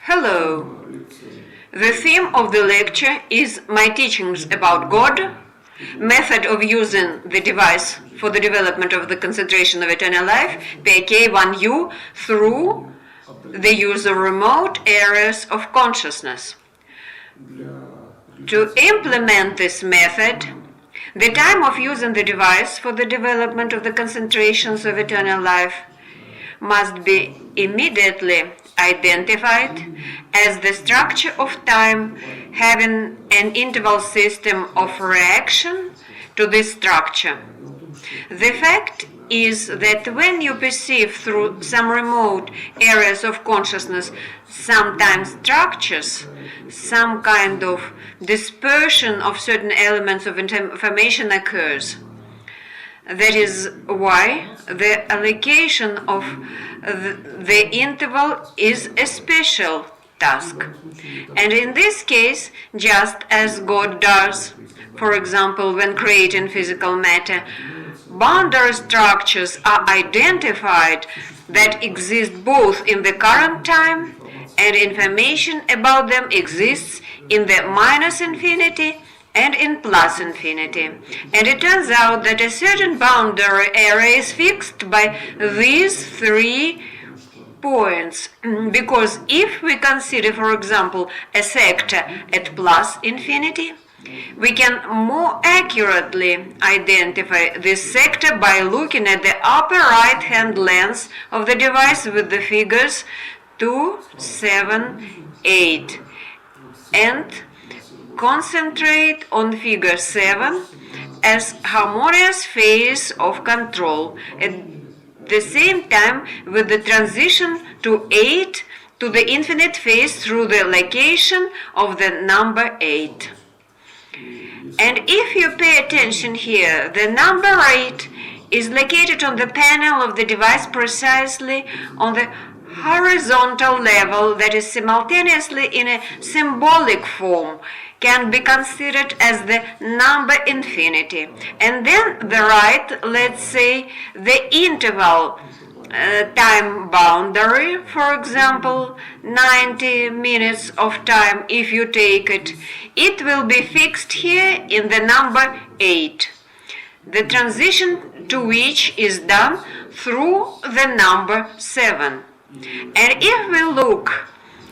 Hello. The theme of the lecture is my teachings about God, method of using the device for the development of the concentration of eternal life, PRK-1U, through the use of remote areas of consciousness. To implement this method, the time of using the device for the development of the concentrations of eternal life must be immediately identified as the structure of time having an interval system of reaction to this structure. The fact is that when you perceive through some remote areas of consciousness some time structures, some kind of dispersion of certain elements of information occurs. That is why the allocation of the interval is a special task. And in this case, just as God does, for example, when creating physical matter, boundary structures are identified that exist both in the current time, and information about them exists in the minus infinity and in plus infinity. And it turns out that a certain boundary area is fixed by these 3 points, because if we consider, for example, a sector at plus infinity, we can more accurately identify this sector by looking at the upper right-hand lens of the device with the figures 2, 7, 8, and concentrate on figure 7 as harmonious phase of control, at the same time with the transition to 8 to the infinite phase through the location of the number 8. And if you pay attention here, the number 8 is located on the panel of the device precisely on the horizontal level, that is simultaneously in a symbolic form, can be considered as the number infinity. And then the right, let's say, the interval time boundary, for example, 90 minutes of time, if you take it, it will be fixed here in the number 8, the transition to which is done through the number 7. And if we look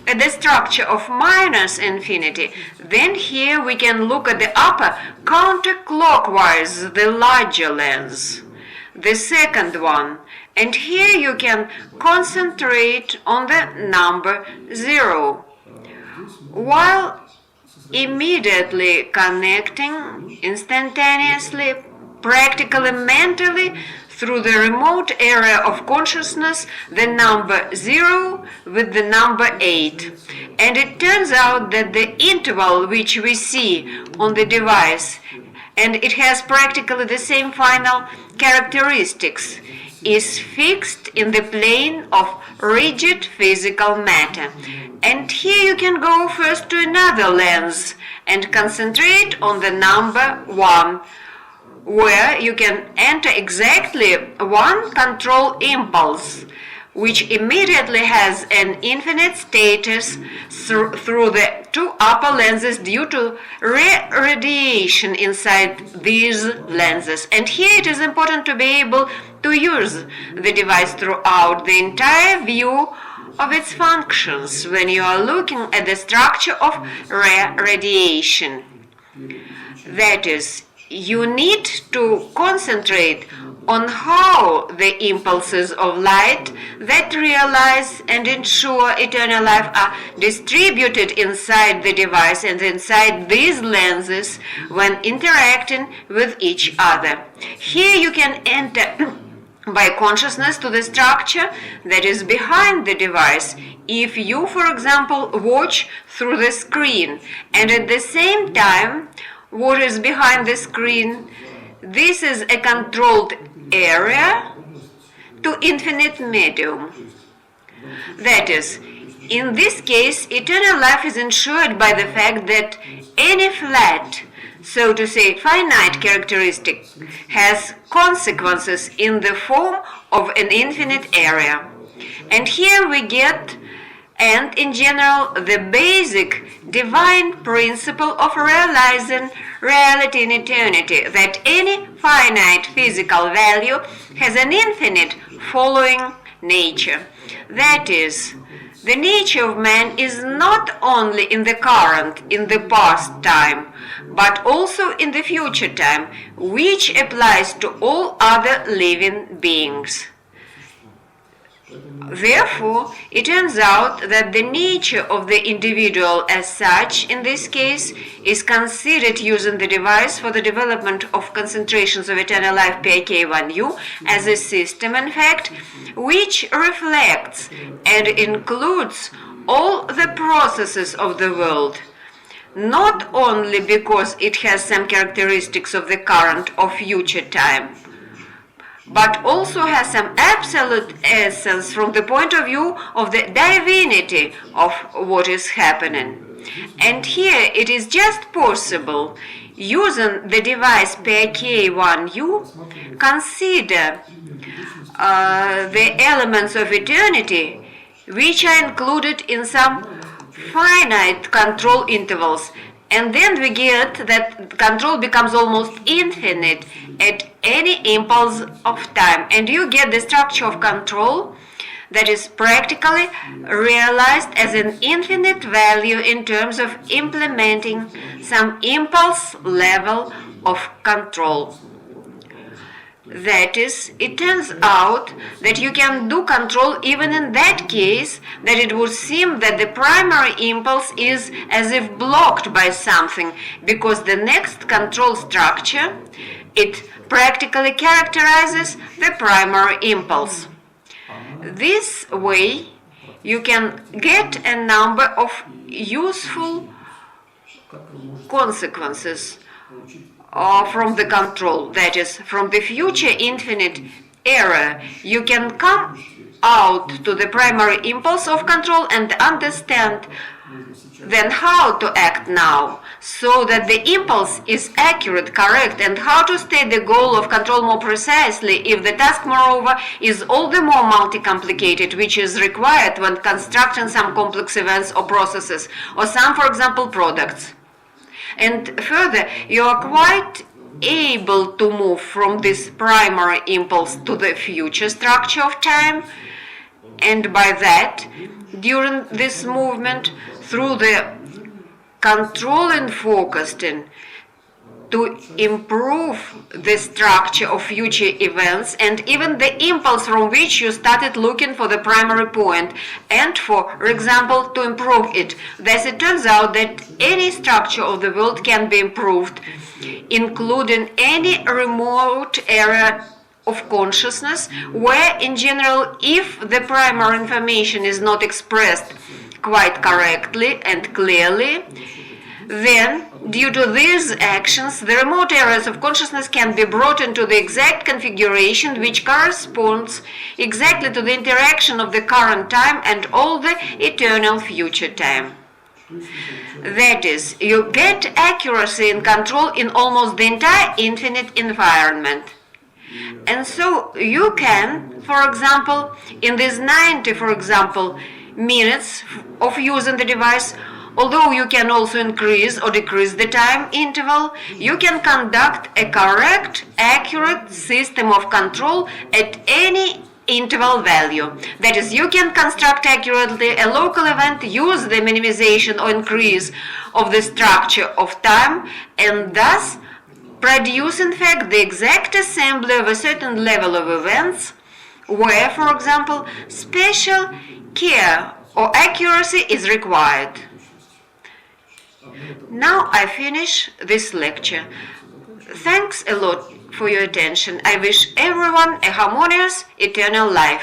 at the structure of minus infinity, then here we can look at the upper counterclockwise, the larger lens, the second one. And here you can concentrate on the number 0, while immediately connecting instantaneously, practically mentally, through the remote area of consciousness, the number 0 with the number 8. And it turns out that the interval which we see on the device, and it has practically the same final characteristics, is fixed in the plane of rigid physical matter. And here you can go first to another lens and concentrate on the number 1, where you can enter exactly one control impulse, which immediately has an infinite status through the 2 upper lenses due to radiation inside these lenses. And here it is important to be able to use the device throughout the entire view of its functions when you are looking at the structure of radiation. That is, you need to concentrate on how the impulses of light that realize and ensure eternal life are distributed inside the device and inside these lenses when interacting with each other. Here you can enter by consciousness to the structure that is behind the device. If you, for example, watch through the screen, and at the same time what is behind the screen, this is a controlled area to infinite medium. That is, in this case, eternal life is ensured by the fact that any flat, so to say, finite characteristic has consequences in the form of an infinite area. And here we get and in general the basic divine principle of realizing reality in eternity, that any finite physical value has an infinite following nature. That is, the nature of man is not only in the current, in the past time, but also in the future time, which applies to all other living beings. Therefore, it turns out that the nature of the individual as such, in this case, is considered using the device for the development of concentrations of eternal life PRK-1U as a system, in fact, which reflects and includes all the processes of the world, not only because it has some characteristics of the current or future time, but also has some absolute essence from the point of view of the divinity of what is happening. And here it is just possible, using the device PRK-1U, consider the elements of eternity which are included in some finite control intervals. And then we get that control becomes almost infinite at any impulse of time. And you get the structure of control that is practically realized as an infinite value in terms of implementing some impulse level of control. That is, it turns out that you can do control even in that case that it would seem that the primary impulse is as if blocked by something, because the next control structure, it practically characterizes the primary impulse. This way, you can get a number of useful consequences from the control, that is, from the future infinite era. You can come out to the primary impulse of control and understand then how to act now, so that the impulse is accurate, correct, and how to state the goal of control more precisely if the task, moreover, is all the more multi-complicated, which is required when constructing some complex events or processes, or some, for example, products. And further, you are quite able to move from this primary impulse to the future structure of time, and by that, during this movement, through the control and focusing, to improve the structure of future events and even the impulse from which you started looking for the primary point, and for example, to improve it. Thus, it turns out that any structure of the world can be improved, including any remote area of consciousness, where in general, if the primary information is not expressed quite correctly and clearly, then, due to these actions, the remote areas of consciousness can be brought into the exact configuration which corresponds exactly to the interaction of the current time and all the eternal future time. That is, you get accuracy and control in almost the entire infinite environment. And so you can, for example, in these 90, for example, minutes of using the device, although you can also increase or decrease the time interval, you can conduct a correct, accurate system of control at any interval value. That is, you can construct accurately a local event, use the minimization or increase of the structure of time, and thus produce, in fact, the exact assembly of a certain level of events where, for example, special care or accuracy is required. Now I finish this lecture. Thanks a lot for your attention. I wish everyone a harmonious eternal life.